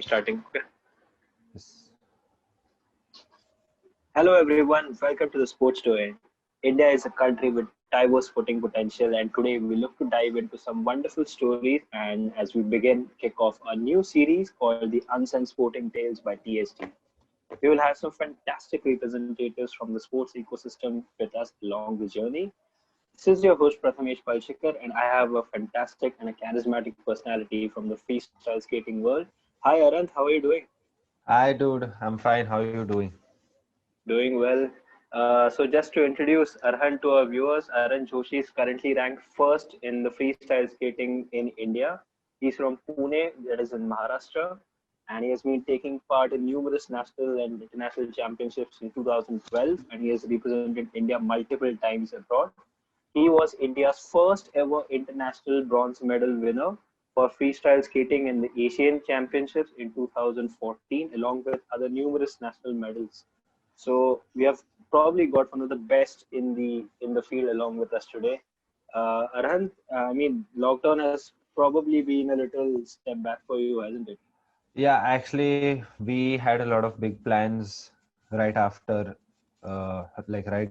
Starting. Yes. Hello, everyone. Welcome to the Sports Doyen. India is a country with diverse sporting potential, and today we look to dive into some wonderful stories. And as we begin, kick off a new series called the Unsung Sporting Tales by TSD. We will have some fantastic representatives from the sports ecosystem with us along the journey. This is your host Prathamesh, and I have a fantastic and a charismatic personality from the freestyle skating world. Hi, Arhant. How are you doing? Hi, dude. I'm fine. How are you doing? Doing well. So just to introduce Arhant to our viewers, Arhant Joshi is currently ranked first in the freestyle skating in India. He's from Pune, that is in Maharashtra, and he has been taking part in numerous national and international championships in 2012, and he has represented India multiple times abroad. He was India's first ever international bronze medal winner for freestyle skating in the Asian Championships in 2014, along with other numerous national medals. So we have probably got one of the best in the field along with us today. Arhant, I mean, lockdown has probably been a little step back for you, hasn't it? Yeah, actually, we had a lot of big plans right after, right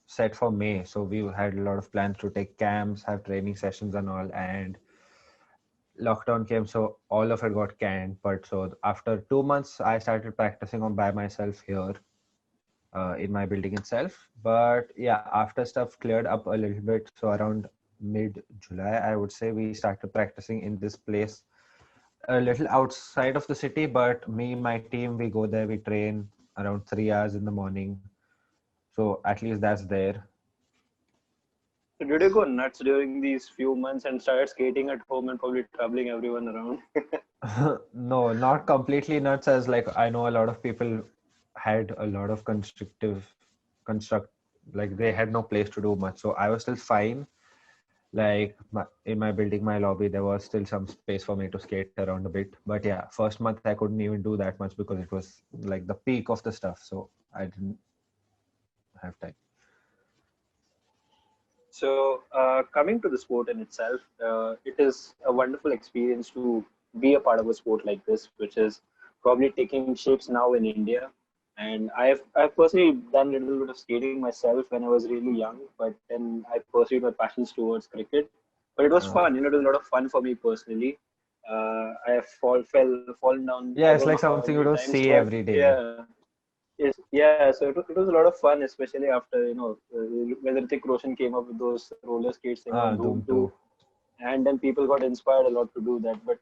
set for May. So we had a lot of plans to take camps, have training sessions and all. And lockdown came, so all of it got canned. But so after 2 months, I started practicing on by myself here in my building itself. But yeah, after stuff cleared up a little bit, so around mid-July, I would say we started practicing in this place a little outside of the city, but me, my team, we go there, we train around 3 hours in the morning. So at least that's there. So did you go nuts during these few months and start skating at home and probably troubling everyone around? No, not completely nuts, as like I know a lot of people had a lot of construct, like they had no place to do much. So I was still fine. Like in my building, my lobby, there was still some space for me to skate around a bit. But yeah, first month I couldn't even do that much because it was like the peak of the stuff. So I didn't have time. So, coming to the sport in itself, it is a wonderful experience to be a part of a sport like this, which is probably taking shapes now in India. And I've personally done a little bit of skating myself when I was really young, but then I pursued my passions towards cricket. But it was Uh, fun, it was a lot of fun for me personally. I have fallen down, I yeah, it's don't like know how something you many don't times, see but every day. yeah, yeah, so it was a lot of fun, especially after, when Hrithik Roshan came up with those roller skates thing on Dhoom Doom 2, 2. and then people got inspired a lot to do that. But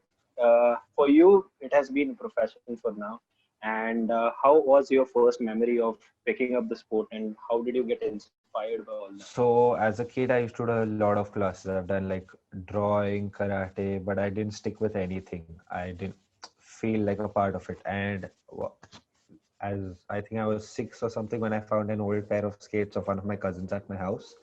for you, it has been a profession for now. And how was your first memory of picking up the sport, and how did you get inspired by all that? So as a kid, I used to do a lot of classes. I've done like drawing, karate, but I didn't stick with anything. I didn't feel like a part of it. And as I think I was 6 or something when I found an old pair of skates of one of my cousins at my house.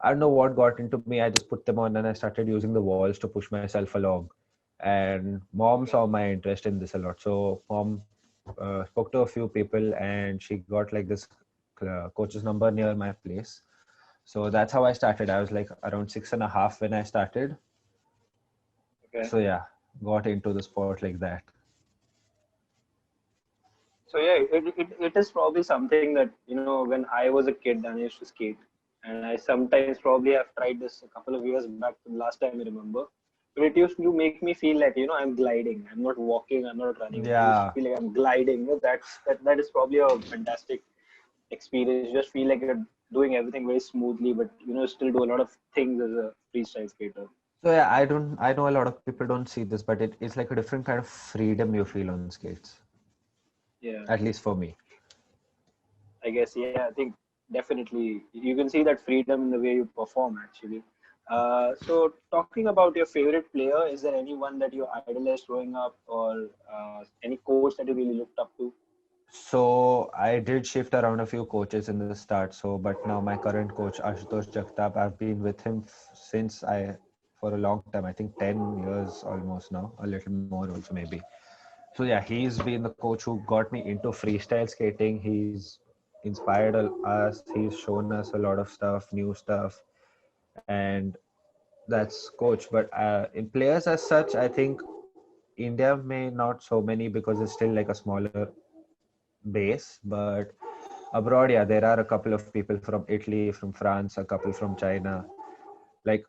I don't know what got into me. I just put them on and I started using the walls to push myself along. And mom Okay. saw my interest in this a lot. So mom spoke to a few people and she got like this coach's number near my place. So that's how I started. I was like around 6.5 when I started. Okay. So yeah, got into the sport like that. So yeah, it is probably something that, when I was a kid and I used to skate, and I sometimes probably have tried this a couple of years back, the last time I remember. But it used to make me feel like, I'm gliding. I'm not walking, I'm not running. I used to Yeah, feel like I'm gliding. That is probably a fantastic experience. You just feel like you're doing everything very smoothly, but still do a lot of things as a freestyle skater. so yeah, I know a lot of people don't see this, but it's like a different kind of freedom you feel on skates, Yeah. at least for me. I guess, yeah, I think definitely you can see that freedom in the way you perform actually. So talking about your favorite player, is there anyone that you idolized growing up, or any coach that you really looked up to? So I did shift around a few coaches in the start. So, but now my current coach Ashutosh Jagtap, I've been with him since I for a long time. I think 10 years almost now, a little more also maybe. So yeah, he's been the coach who got me into freestyle skating. He's inspired us. He's shown us a lot of stuff, new stuff, and that's coach. But in players as such, I think India may not so many because it's still like a smaller base, but abroad, yeah, there are a couple of people from Italy, from France, a couple from China. Like,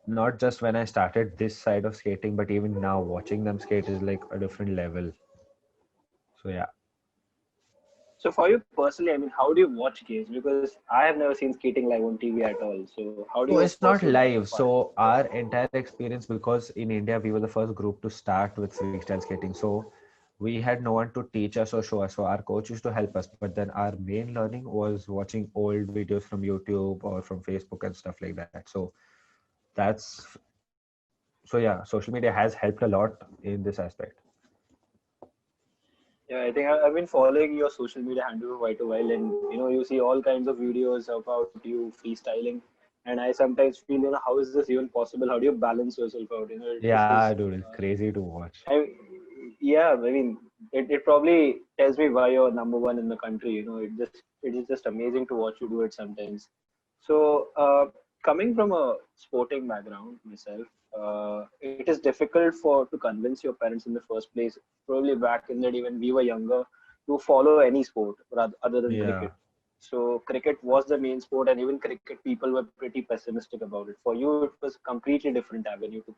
not just when I started this side of skating, but even now watching them skate is like a different level. So yeah. So for you personally, I mean, how do you watch games? Because I have never seen skating live on TV at all. So how do So you it's not pursue that live. part? So our entire experience, because in India we were the first group to start with freestyle skating. So we had no one to teach us or show us. So our coach used to help us. But then our main learning was watching old videos from YouTube or from Facebook and stuff like that. So that's so yeah, social media has helped a lot in this aspect. Yeah, I think I've been following your social media handle for quite a while, and you see all kinds of videos about you freestyling, and I sometimes feel, how is this even possible? How do you balance yourself out? This is, Yeah, dude, it's crazy to watch. I, yeah, I mean, it probably tells me why you're number one in the country. It is just amazing to watch you do it sometimes. So, coming from a sporting background myself, it is difficult for to convince your parents in the first place. Probably back in the day when we were younger, to follow any sport rather other than Yeah. cricket. So cricket was the main sport, and even cricket people were pretty pessimistic about it. For you, it was a completely different avenue to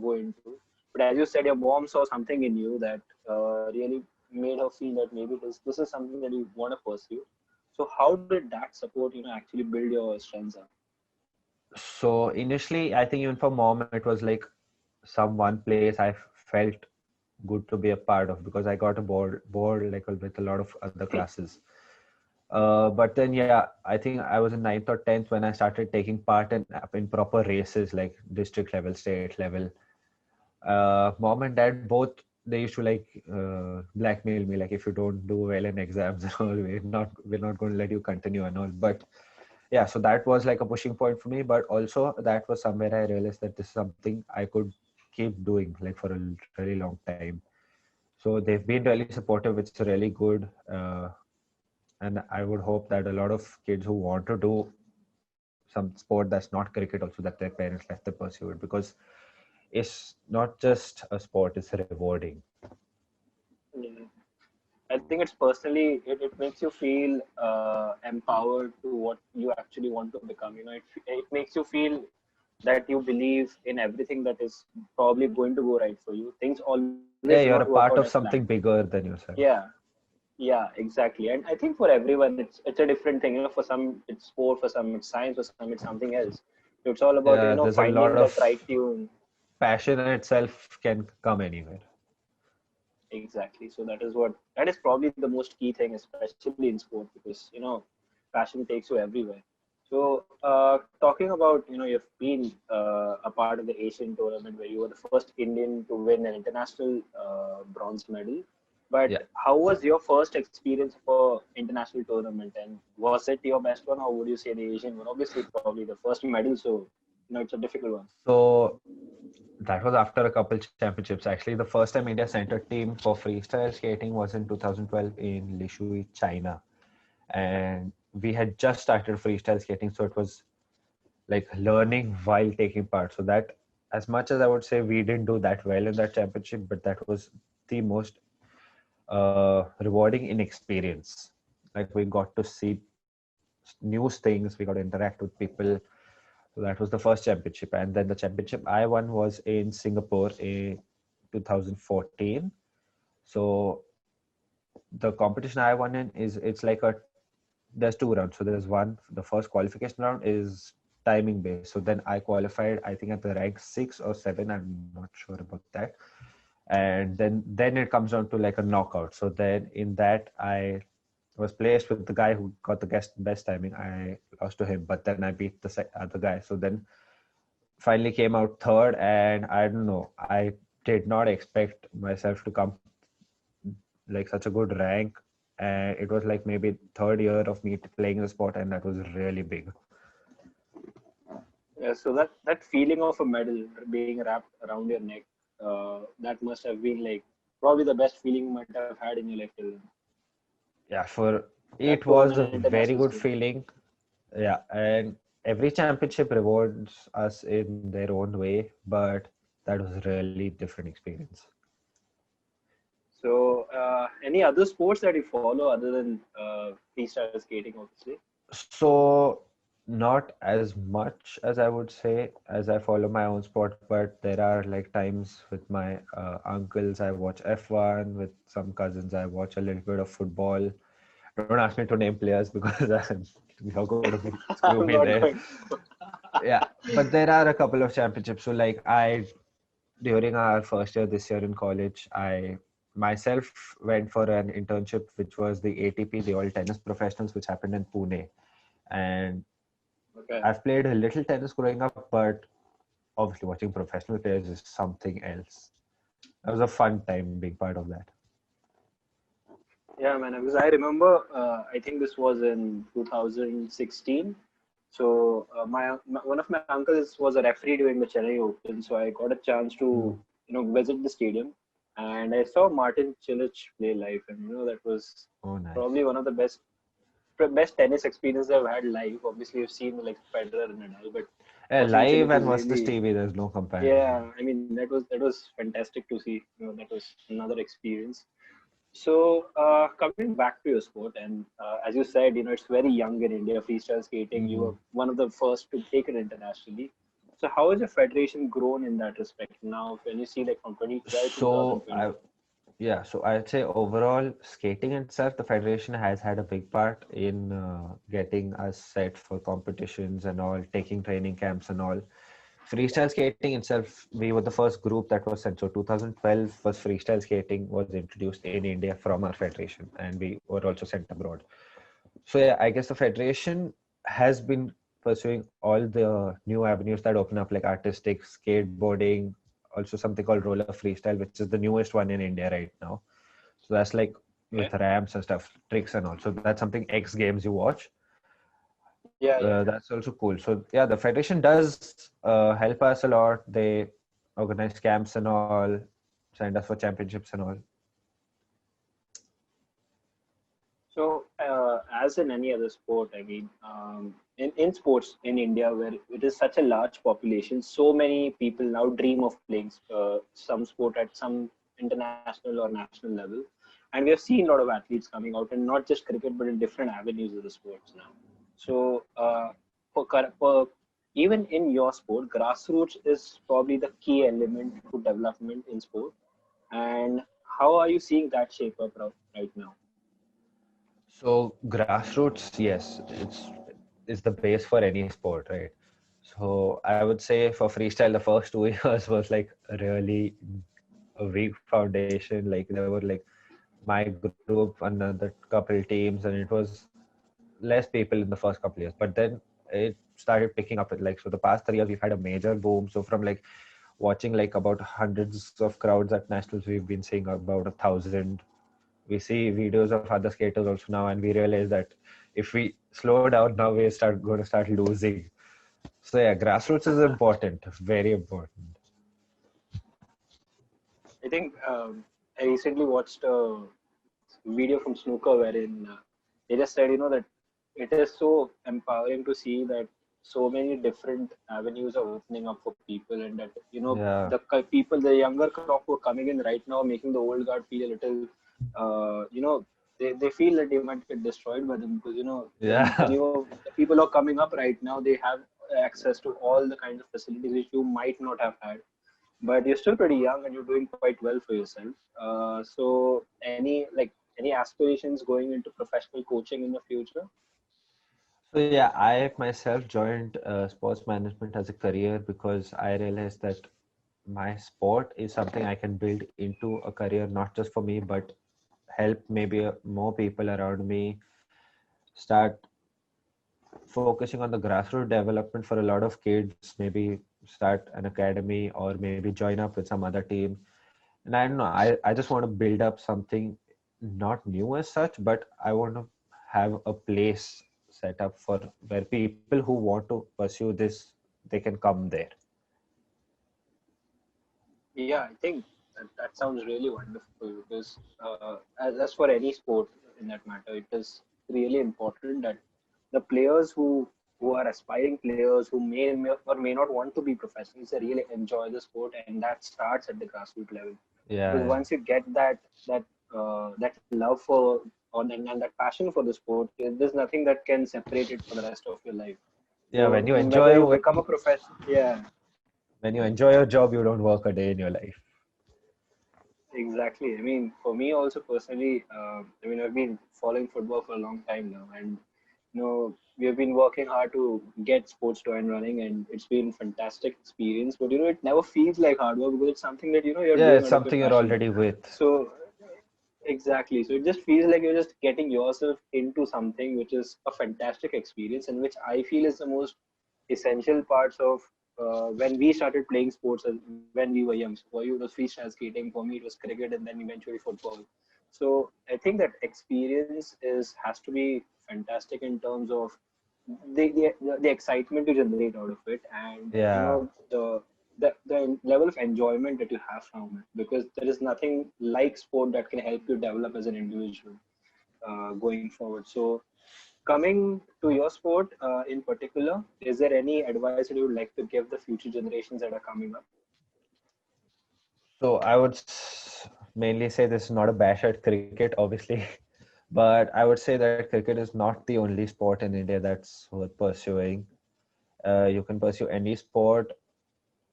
go into. But as you said, your mom saw something in you that really made her feel that maybe this is something that you want to pursue. So how did that support, actually build your strengths up? So initially, I think even for mom, it was like some one place I felt good to be a part of because I got a board like with a lot of other classes. But then yeah, I think I was in ninth or tenth when I started taking part in proper races like district level, state level. Mom and dad both, they used to like blackmail me, like if you don't do well in exams and all, we're not going to let you continue and all. But yeah, so that was like a pushing point for me, but also that was somewhere I realized that this is something I could keep doing like for a really long time. So they've been really supportive, which is really good. And I would hope that a lot of kids who want to do some sport that's not cricket also, that their parents let them pursue it, because it's not just a sport, it's rewarding. Yeah. I think it's personally, it makes you feel empowered to what you actually want to become. It makes you feel that you believe in everything that is probably going to go right for you. Things always do not Yeah, work you're a out as part of planned. something bigger than yourself. Yeah, yeah, exactly. And I think for everyone, it's a different thing. For some, it's sport. For some, it's science. For some, it's something else. So it's all about Yeah, there's a lot finding that of right tune. passion in itself can come anywhere. Exactly. So that is probably the most key thing, especially in sport, because passion takes you everywhere. So talking about you've been a part of the Asian tournament where you were the first Indian to win an international bronze medal. But Yeah. how was your first experience for international tournament, and was it your best one, or would you say the Asian one? Obviously, probably the first medal, so it's a difficult one. So that was after a couple championships. Actually, the first time India sent a team for freestyle skating was in 2012 in Lishui, China. And we had just started freestyle skating, so it was like learning while taking part. So that, as much as I would say we didn't do that well in that championship, but that was the most rewarding in experience. Like we got to see new things, we got to interact with people. So that was the first championship, and then the championship I won was in Singapore in 2014. So the competition I won in is, it's like a, there's two rounds. So there's one, the first qualification round is timing based. So then I qualified, I think at the rank 6 or 7. I'm not sure about that. And then it comes down to like a knockout. So then in that I was placed with the guy who got the best timing. I lost to him, but then I beat the other guy. So then finally came out third, and I don't know, I did not expect myself to come like such a good rank, and it was like maybe third year of me playing the sport, and that was really big. Yeah, so that feeling of a medal being wrapped around your neck, that must have been like probably the best feeling you might have had in your life till then. Yeah, for That it too on was an a international very good scale. feeling. Yeah, and every championship rewards us in their own way, but that was a really different experience. So, any other sports that you follow other than freestyle skating, obviously? So not as much as I would say as I follow my own sport, but there are like times with my uncles I watch F1, with some cousins I watch a little bit of football. Don't ask me to name players because you're going to screw I'm me not there. going. Yeah, but there are a couple of championships. So like during our first year this year in college, I myself went for an internship, which was the ATP, the All Tennis Professionals, which happened in Pune. And Okay. I've played a little tennis growing up, but obviously watching professional players is something else. That was a fun time being part of that. Yeah, man. Because I remember, I think this was in 2016. So my one of my uncles was a referee during the Chennai Open, so I got a chance to Mm. visit the stadium, and I saw Martin Cilic play live, and that was Oh, nice. probably one of the best tennis experience I've had live. Obviously, I've seen like Federer and Nadal, but watching Live Cilic and was versus really, TV, there's no comparison. yeah. I mean, that was fantastic to see. That was another experience. So, coming back to your sport, and as you said, it's very young in India, freestyle skating. You were Mm. one of the first to take it internationally. So, how has your federation grown in that respect now? When you see like from 2012 to So 2020. so I'd say overall skating itself, the federation has had a big part in getting us set for competitions and all, taking training camps and all. Freestyle skating itself, we were the first group that was sent. So 2012 was freestyle skating was introduced in India from our federation, and we were also sent abroad. So yeah, I guess the federation has been pursuing all the new avenues that open up, like artistic skateboarding, also something called roller freestyle, which is the newest one in India right now. So that's like Okay. with ramps and stuff, tricks and all. So that's something X Games you watch. Yeah, yeah. That's also cool. So yeah, the federation does help us a lot. They organize camps and all, send us for championships and all. So, as in any other sport, I mean, in sports in India, where it is such a large population, so many people now dream of playing some sport at some international or national level. And we have seen a lot of athletes coming out, and not just cricket, but in different avenues of the sports now. So, for even in your sport, grassroots is probably the key element to development in sport. And how are you seeing that shape up right now? So grassroots, yes, it's the base for any sport, right? So I would say for freestyle, the first 2 years was like really a weak foundation. Like there were like my group, another couple teams, and it was less people in the first couple years. But then it started picking up. Like so, the past 3 years we've had a major boom. So from like watching like about hundreds of crowds at nationals, we've been seeing about 1,000. We see videos of other skaters also now, and we realize that if we slow down now, we start going to start losing. So yeah, grassroots is important, very important. I think I recently watched a video from Snooker wherein they just said, that it is so empowering to see that so many different avenues are opening up for people, and that Yeah, people, the younger crop who are coming in right now, making the old guard feel a little, they feel that they might get destroyed by them because yeah. the people who are coming up right now, they have access to all the kinds of facilities which you might not have had, but you're still pretty young and you're doing quite well for yourself. So any aspirations going into professional coaching in the future? So yeah, I myself joined sports management as a career because I realized that my sport is something I can build into a career, not just for me, but help maybe more people around me start focusing on the grassroots development for a lot of kids, maybe start an academy or maybe join up with some other team. And I don't know, I just want to build up something not new as such, but I want to have a place set up for where people who want to pursue this, they can come there. Yeah, I think that sounds really wonderful because as for any sport in that matter, it is really important that the players who who are aspiring players who may or may not want to be professionals, they really enjoy the sport, and that starts at the grassroots level. Because Yeah, once you get that love for and that passion for the sport, there's nothing that can separate it for the rest of your life. yeah. So When you whether you enjoy become a professional, yeah, when you enjoy your job, you don't work a day in your life. exactly. I mean, for me also personally, I mean, I've been following football for a long time now, and we have been working hard to get Sports Doyen running, and it's been fantastic experience. But it never feels like hard work because it's something that you're Yeah, doing it's out of your something you're passion. already with. So exactly. So it just feels like you're just getting yourself into something which is a fantastic experience, and which I feel is the most essential parts of when we started playing sports when we were young. So for you, it was freestyle skating. For me, it was cricket, and then eventually football. So I think that experience has to be fantastic in terms of the excitement you generate out of it, and Yeah. the level of enjoyment that you have from it, because there is nothing like sport that can help you develop as an individual going forward. So coming to your sport in particular, is there any advice that you would like to give the future generations that are coming up? So I would mainly say this is not a bash at cricket, obviously, but I would say that cricket is not the only sport in India that's worth pursuing. You can pursue any sport.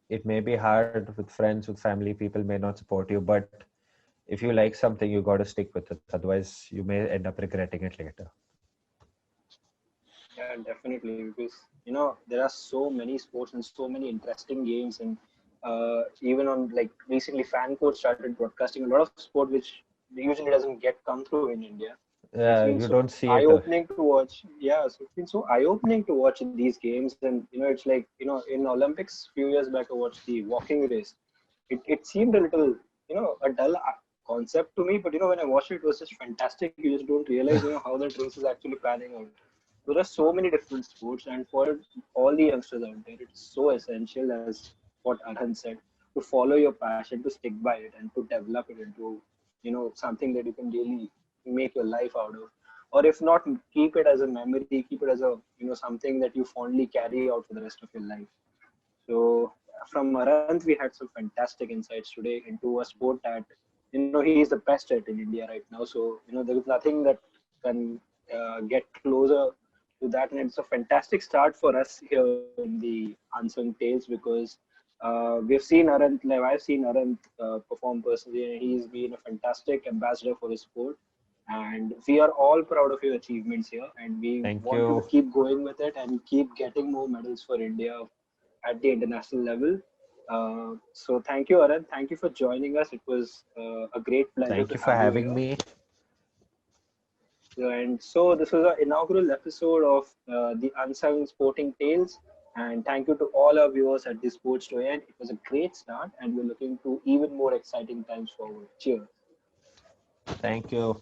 It may be hard with friends, with family, people may not support you, but if you like something, you got to stick with it. Otherwise, you may end up regretting it later. Yeah, definitely, because there are so many sports and so many interesting games, and even on like recently, Fan Court started broadcasting a lot of sport which usually doesn't get come through in India. So it's been You so don't see it. eye-opening to watch. Yeah, so it's been so eye-opening to watch these games, and it's like in Olympics a few years back, I watched the walking race. It seemed a little a dull concept to me, but when I watched it, it was just fantastic. You just don't realize how that race is actually panning out. There are so many different sports, and for all the youngsters out there, it's so essential, as what Arhant said, to follow your passion, to stick by it, and to develop it into something that you can really make your life out of, or if not, keep it as a memory, keep it as a something that you fondly carry out for the rest of your life. So from Arhant, we had some fantastic insights today into a sport that he is the best at in India right now. So there is nothing that can get closer to that, and it's a fantastic start for us here in the Unsung Tales, because we've seen Arhant live. I've seen Arhant perform personally, and he's been a fantastic ambassador for the sport. And we are all proud of your achievements here, and we Thank want you to you. keep going with it and keep getting more medals for India at the international level. So thank you, Arhant. Thank you for joining us. It was a great pleasure Thank to you for have you having here. me. And so this was our inaugural episode of the Unsung Sporting Tales. And thank you to all our viewers at the Sports Doyen. It was a great start, and we're looking to even more exciting times forward. Cheers. Thank you.